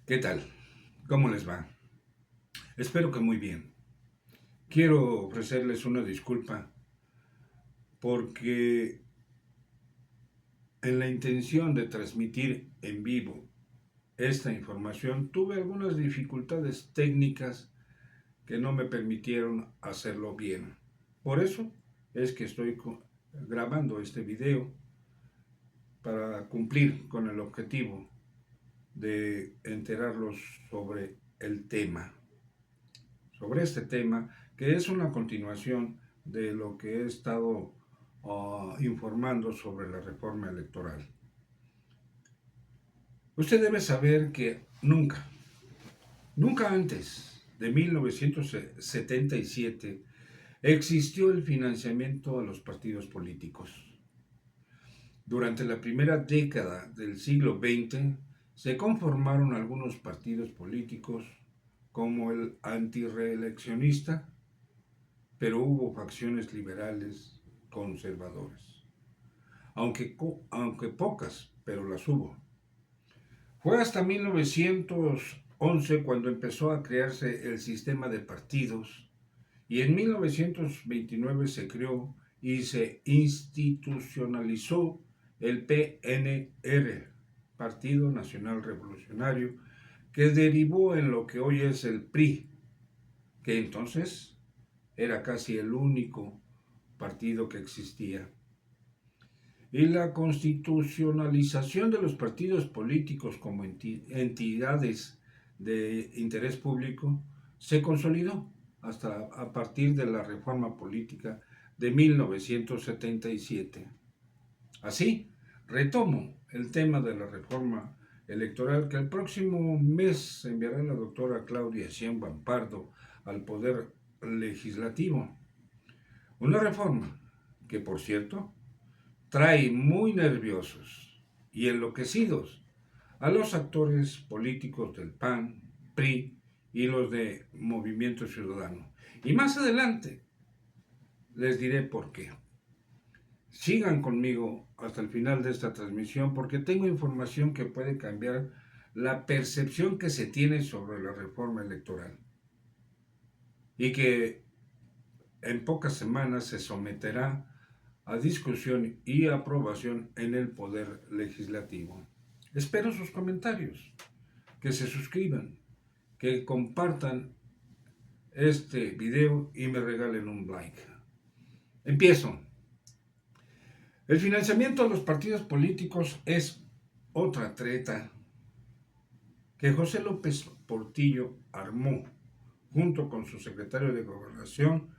¿Qué tal? ¿Cómo les va? Espero que muy bien. Quiero ofrecerles una disculpa porque en la intención de transmitir en vivo esta información tuve algunas dificultades técnicas que no me permitieron hacerlo bien. Por eso es que estoy grabando este video para cumplir con el objetivo de enterarlos sobre el tema. Sobre este tema, que es una continuación de lo que he estado informando sobre la reforma electoral. Usted debe saber que nunca antes de 1977 existió el financiamiento a los partidos políticos. Durante la primera década del siglo XX se conformaron algunos partidos políticos como el antireeleccionista, pero hubo facciones liberales conservadoras, aunque pocas, pero las hubo. Fue hasta 1911 cuando empezó a crearse el sistema de partidos y en 1929 se creó y se institucionalizó el PNR, Partido Nacional Revolucionario, que derivó en lo que hoy es el PRI, que entonces era casi el único partido que existía. Y la constitucionalización de los partidos políticos como entidades de interés público se consolidó hasta a partir de la reforma política de 1977. Así, retomo el tema de la reforma electoral que el próximo mes enviará la doctora Claudia Sheinbaum Pardo al Poder Legislativo. Una reforma que, por cierto, trae muy nerviosos y enloquecidos a los actores políticos del PAN, PRI y los de Movimiento Ciudadano. Y más adelante les diré por qué. Sigan conmigo hasta el final de esta transmisión porque tengo información que puede cambiar la percepción que se tiene sobre la reforma electoral y que en pocas semanas se someterá a discusión y aprobación en el Poder Legislativo. Espero sus comentarios, que se suscriban, que compartan este video y me regalen un like. Empiezo. El financiamiento de los partidos políticos es otra treta que José López Portillo armó junto con su secretario de Gobernación,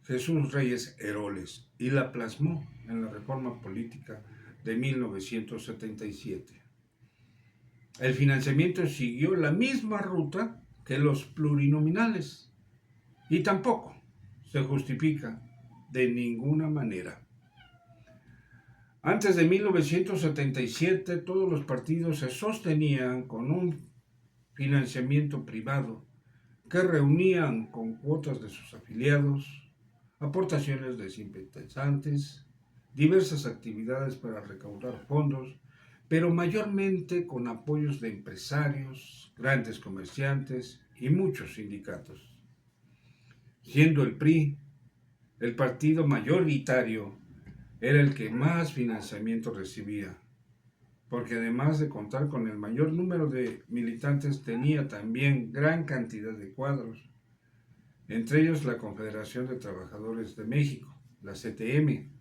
Jesús Reyes Heroles, y la plasmó en la reforma política de 1977. El financiamiento siguió la misma ruta que los plurinominales y tampoco se justifica de ninguna manera. Antes de 1977 todos los partidos se sostenían con un financiamiento privado que reunían con cuotas de sus afiliados, aportaciones de simpatizantes, diversas actividades para recaudar fondos, pero mayormente con apoyos de empresarios, grandes comerciantes y muchos sindicatos. Siendo el PRI el partido mayoritario, era el que más financiamiento recibía, porque además de contar con el mayor número de militantes, tenía también gran cantidad de cuadros, entre ellos la Confederación de Trabajadores de México, la CTM,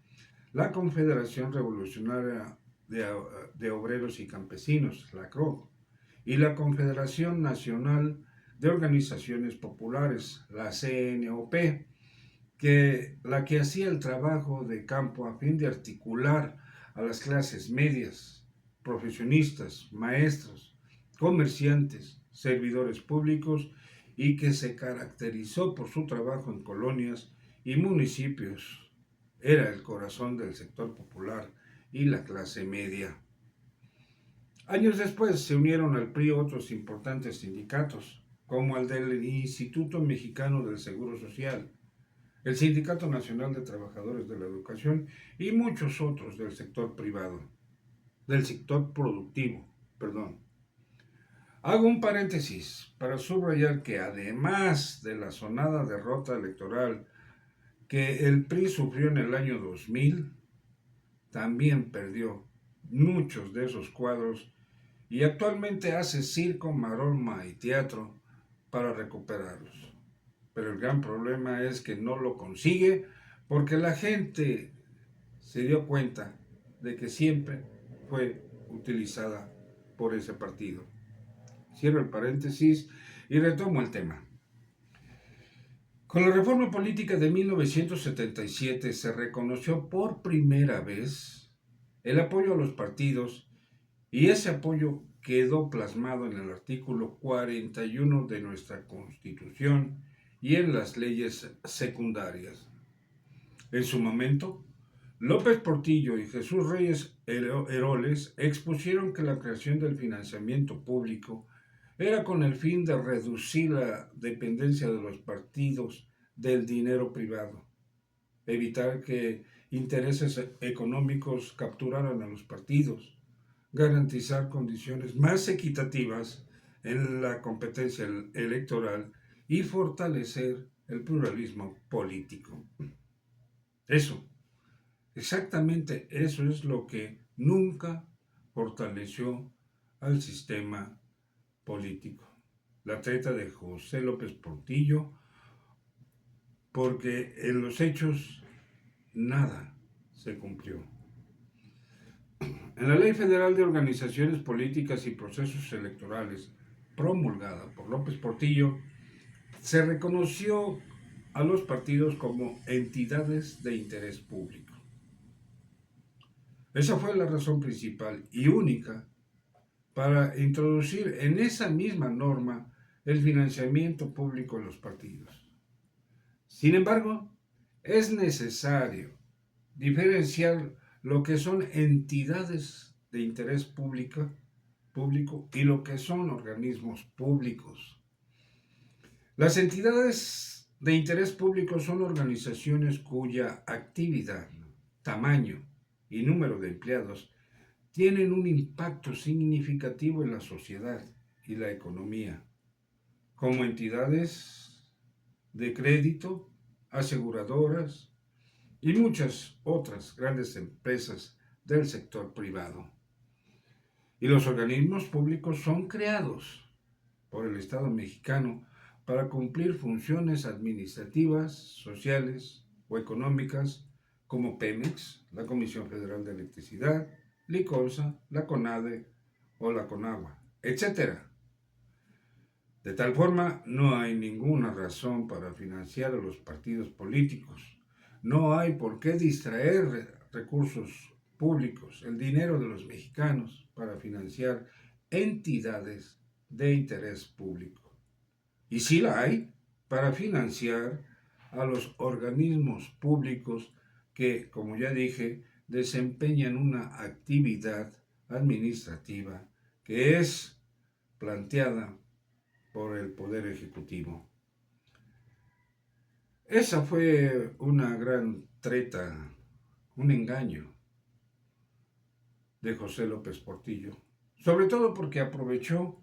la Confederación Revolucionaria de Obreros y Campesinos, la CROC, y la Confederación Nacional de Organizaciones Populares, la CNOP, la que hacía el trabajo de campo a fin de articular a las clases medias, profesionistas, maestros, comerciantes, servidores públicos y que se caracterizó por su trabajo en colonias y municipios. Era el corazón del sector popular y la clase media. Años después se unieron al PRI otros importantes sindicatos, como el del Instituto Mexicano del Seguro Social, el Sindicato Nacional de Trabajadores de la Educación y muchos otros del sector privado, del sector productivo, perdón. Hago un paréntesis para subrayar que además de la sonada derrota electoral que el PRI sufrió en el año 2000, también perdió muchos de esos cuadros y actualmente hace circo, maroma y teatro para recuperarlos. Pero el gran problema es que no lo consigue porque la gente se dio cuenta de que siempre fue utilizada por ese partido. Cierro el paréntesis y retomo el tema. Con la reforma política de 1977 se reconoció por primera vez el apoyo a los partidos y ese apoyo quedó plasmado en el artículo 41 de nuestra Constitución y en las leyes secundarias. En su momento, López Portillo y Jesús Reyes Heroles expusieron que la creación del financiamiento público era con el fin de reducir la dependencia de los partidos del dinero privado, evitar que intereses económicos capturaran a los partidos, garantizar condiciones más equitativas en la competencia electoral y fortalecer el pluralismo político. Eso, exactamente eso es lo que nunca fortaleció al sistema político. La treta de José López Portillo, porque en los hechos nada se cumplió. En la Ley Federal de Organizaciones Políticas y Procesos Electorales, promulgada por López Portillo, se reconoció a los partidos como entidades de interés público. Esa fue la razón principal y única para introducir en esa misma norma el financiamiento público de los partidos. Sin embargo, es necesario diferenciar lo que son entidades de interés público y lo que son organismos públicos. Las entidades de interés público son organizaciones cuya actividad, tamaño y número de empleados tienen un impacto significativo en la sociedad y la economía, como entidades de crédito, aseguradoras y muchas otras grandes empresas del sector privado. Y los organismos públicos son creados por el Estado mexicano para cumplir funciones administrativas, sociales o económicas como Pemex, la Comisión Federal de Electricidad, Licolsa, la CONADE o la CONAGUA, etc. De tal forma, no hay ninguna razón para financiar a los partidos políticos. No hay por qué distraer recursos públicos, el dinero de los mexicanos, para financiar entidades de interés público. Y sí la hay para financiar a los organismos públicos que, como ya dije, desempeñan una actividad administrativa que es planteada por el Poder Ejecutivo. Esa fue una gran treta, un engaño de José López Portillo, sobre todo porque aprovechó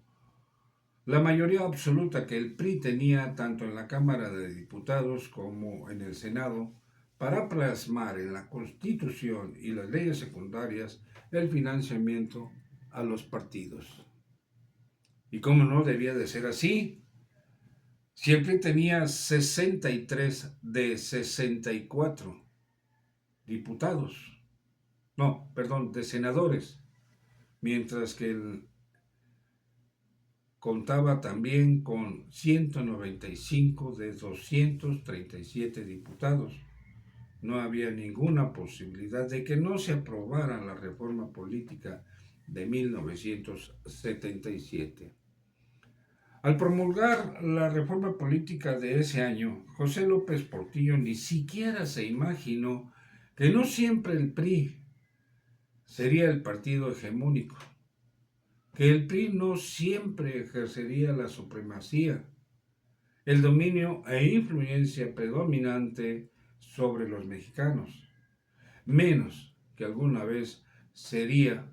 la mayoría absoluta que el PRI tenía tanto en la Cámara de Diputados como en el Senado para plasmar en la Constitución y las leyes secundarias el financiamiento a los partidos. Y cómo no debía de ser así, si el PRI tenía 63 de 64 diputados, de senadores, mientras que el contaba también con 195 de 237 diputados. No había ninguna posibilidad de que no se aprobara la reforma política de 1977. Al promulgar la reforma política de ese año, José López Portillo ni siquiera se imaginó que no siempre el PRI sería el partido hegemónico, que el PRI no siempre ejercería la supremacía, el dominio e influencia predominante sobre los mexicanos, menos que alguna vez sería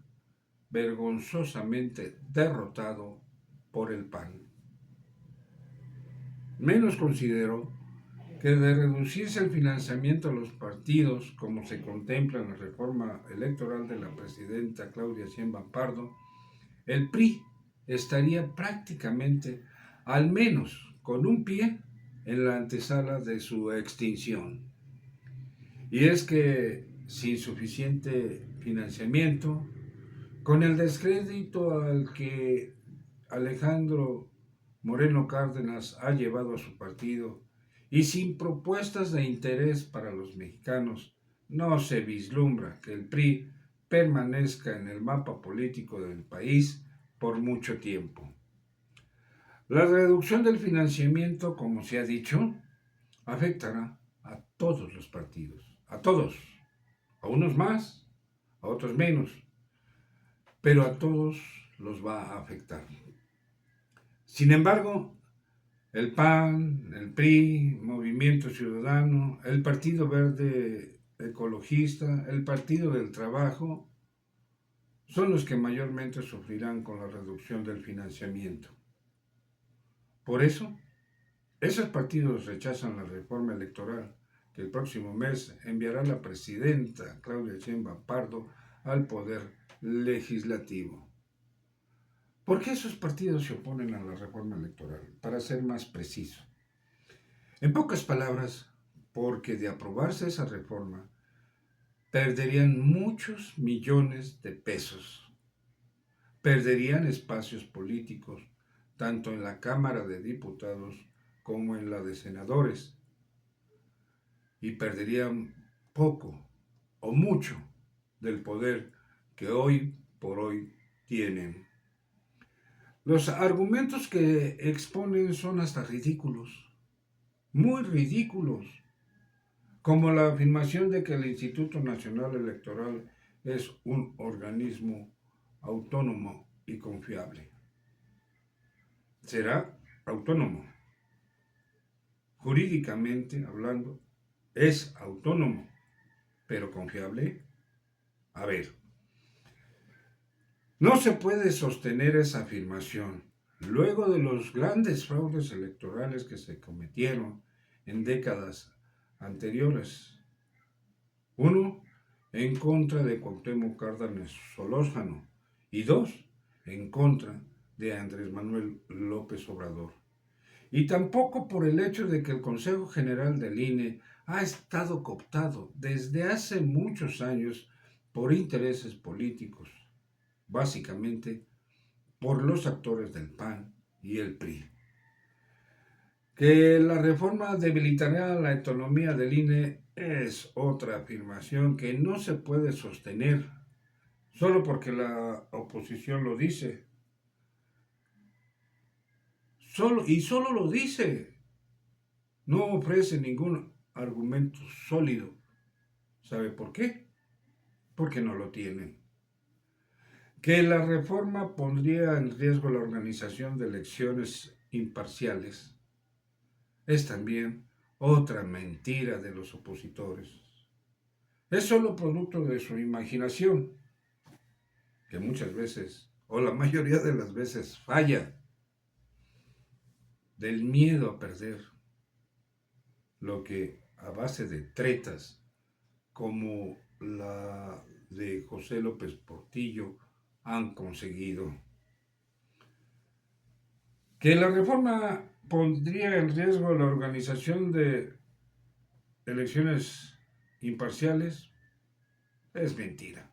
vergonzosamente derrotado por el PAN. Menos consideró que de reducirse el financiamiento a los partidos, como se contempla en la reforma electoral de la presidenta Claudia Sheinbaum Pardo, el PRI estaría prácticamente, al menos con un pie, en la antesala de su extinción. Y es que sin suficiente financiamiento, con el descrédito al que Alejandro Moreno Cárdenas ha llevado a su partido y sin propuestas de interés para los mexicanos, no se vislumbra que el PRI permanezca en el mapa político del país por mucho tiempo. La reducción del financiamiento, como se ha dicho, afectará a todos los partidos, a todos, a unos más, a otros menos, pero a todos los va a afectar. Sin embargo, el PAN, el PRI, Movimiento Ciudadano, el Partido Verde Ecologista, el Partido del Trabajo, son los que mayormente sufrirán con la reducción del financiamiento. Por eso, esos partidos rechazan la reforma electoral que el próximo mes enviará la presidenta Claudia Sheinbaum Pardo al Poder Legislativo. ¿Por qué esos partidos se oponen a la reforma electoral? Para ser más preciso. En pocas palabras, porque de aprobarse esa reforma, perderían muchos millones de pesos. Perderían espacios políticos, tanto en la Cámara de Diputados como en la de Senadores. Y perderían poco o mucho del poder que hoy por hoy tienen. Los argumentos que exponen son hasta ridículos, muy ridículos, como la afirmación de que el Instituto Nacional Electoral es un organismo autónomo y confiable. Será autónomo. Jurídicamente hablando, es autónomo, pero confiable. A ver, no se puede sostener esa afirmación luego de los grandes fraudes electorales que se cometieron en décadas anteriores. Uno, en contra de Cuauhtémoc Cárdenas Solórzano y dos, en contra de Andrés Manuel López Obrador. Y tampoco por el hecho de que el Consejo General del INE ha estado cooptado desde hace muchos años por intereses políticos, básicamente por los actores del PAN y el PRI. Que la reforma debilitará la autonomía del INE es otra afirmación que no se puede sostener solo porque la oposición lo dice. Solo lo dice. No ofrece ningún argumento sólido. ¿Sabe por qué? Porque no lo tienen. Que la reforma pondría en riesgo la organización de elecciones imparciales es también otra mentira de los opositores. Es solo producto de su imaginación, que muchas veces, o la mayoría de las veces, falla, del miedo a perder, lo que a base de tretas como la de José López Portillo han conseguido. Que la reforma pondría en riesgo la organización de elecciones imparciales es mentira.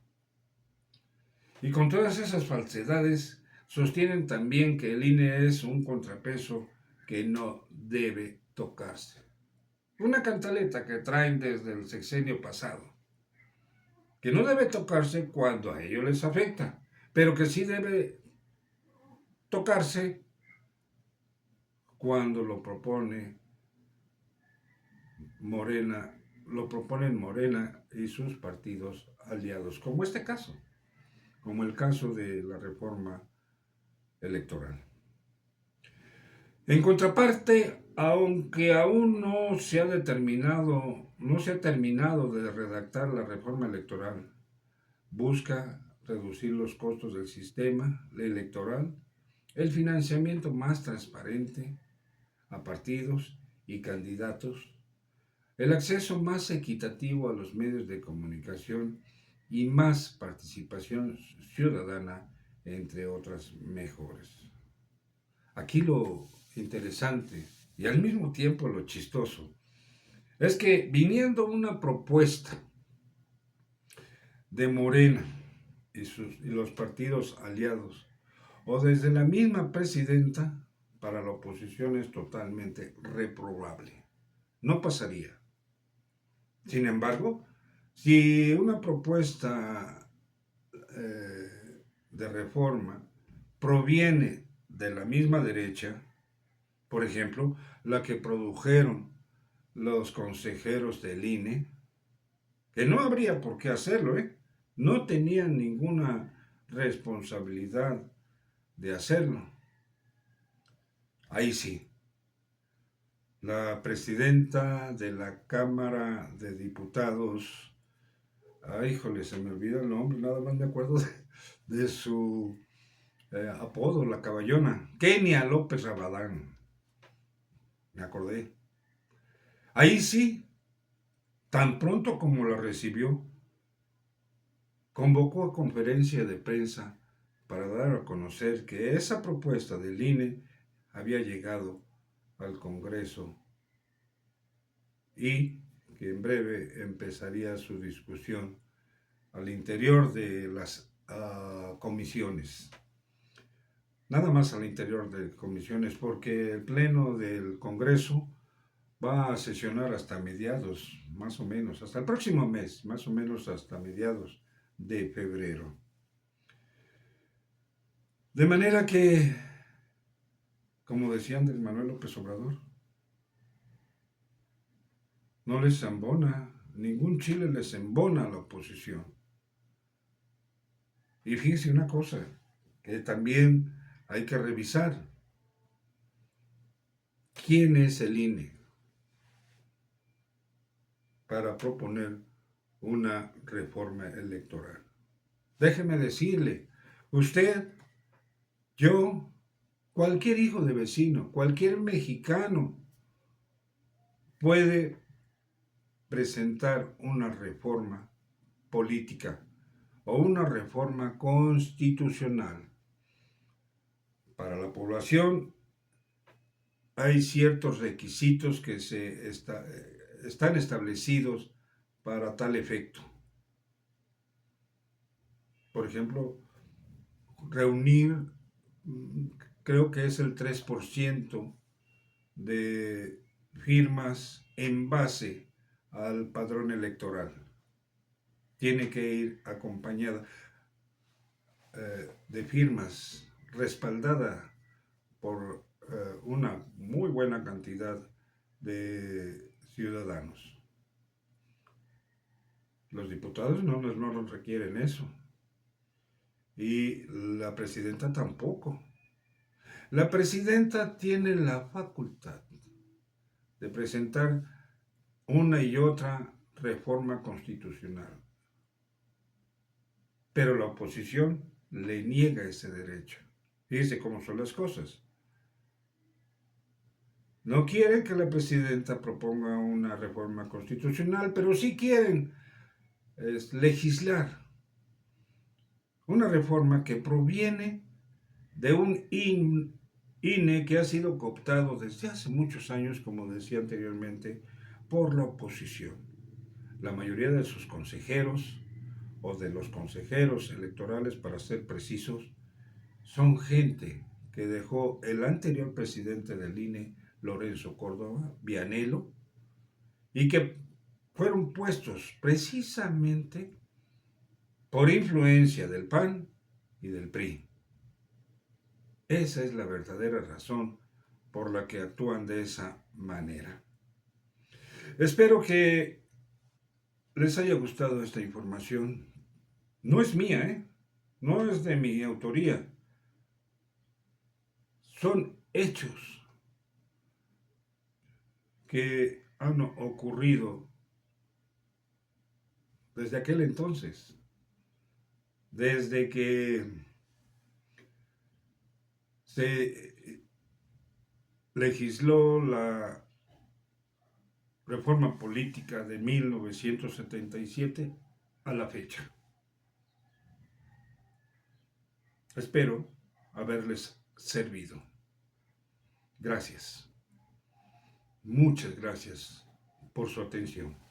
Y con todas esas falsedades sostienen también que el INE es un contrapeso que no debe tocarse. Una cantaleta que traen desde el sexenio pasado, que no debe tocarse cuando a ellos les afecta, pero que sí debe tocarse cuando lo proponen Morena y sus partidos aliados, como este caso, como el caso de la reforma electoral. En contraparte, aunque aún no se ha terminado de redactar la reforma electoral, busca reducir los costos del sistema electoral el financiamiento más transparente a partidos y candidatos, el acceso más equitativo a los medios de comunicación y más participación ciudadana, entre otras mejoras. Aquí lo interesante y al mismo tiempo lo chistoso es que viniendo una propuesta de Morena y los partidos aliados, o desde la misma presidenta, para la oposición es totalmente reprobable. No pasaría. Sin embargo, si una propuesta de reforma proviene de la misma derecha, por ejemplo, la que produjeron los consejeros del INE, que no habría por qué hacerlo, no tenían ninguna responsabilidad de hacerlo. Ahí sí, la presidenta de la Cámara de Diputados, híjole, se me olvida el nombre, nada más me acuerdo de su apodo, la caballona, Kenia López Rabadán, me acordé. Ahí sí, tan pronto como la recibió, convocó a conferencia de prensa para dar a conocer que esa propuesta del INE había llegado al Congreso y que en breve empezaría su discusión al interior de las comisiones. Nada más al interior de comisiones, porque el Pleno del Congreso va a sesionar hasta mediados, más o menos, hasta el próximo mes, más o menos hasta mediados de febrero. De manera que, como decía Andrés Manuel López Obrador, no les embona, ningún chile les embona a la oposición. Y fíjense una cosa, que también hay que revisar. ¿Quién es el INE para proponer una reforma electoral? Déjeme decirle, usted, yo, cualquier hijo de vecino, cualquier mexicano puede presentar una reforma política o una reforma constitucional. Para la población hay ciertos requisitos que están establecidos para tal efecto. Por ejemplo, reunir, creo que es el 3% de firmas en base al padrón electoral. Tiene que ir acompañada de firmas, respaldada por una muy buena cantidad de ciudadanos. Los diputados no nos requieren eso. Y la presidenta tampoco. La presidenta tiene la facultad de presentar una y otra reforma constitucional, pero la oposición le niega ese derecho. Fíjense cómo son las cosas. No quieren que la presidenta proponga una reforma constitucional, pero sí quieren legislar una reforma que proviene de un INE que ha sido cooptado desde hace muchos años, como decía anteriormente, por la oposición. La mayoría de sus consejeros, o de los consejeros electorales, para ser precisos, son gente que dejó el anterior presidente del INE, Lorenzo Córdoba Vianello, y que fueron puestos precisamente por influencia del PAN y del PRI. Esa es la verdadera razón por la que actúan de esa manera. Espero que les haya gustado esta información. No es mía, no es de mi autoría. Son hechos que han ocurrido desde aquel entonces, desde que se legisló la reforma política de 1977 a la fecha. Espero haberles servido. Gracias. Muchas gracias por su atención.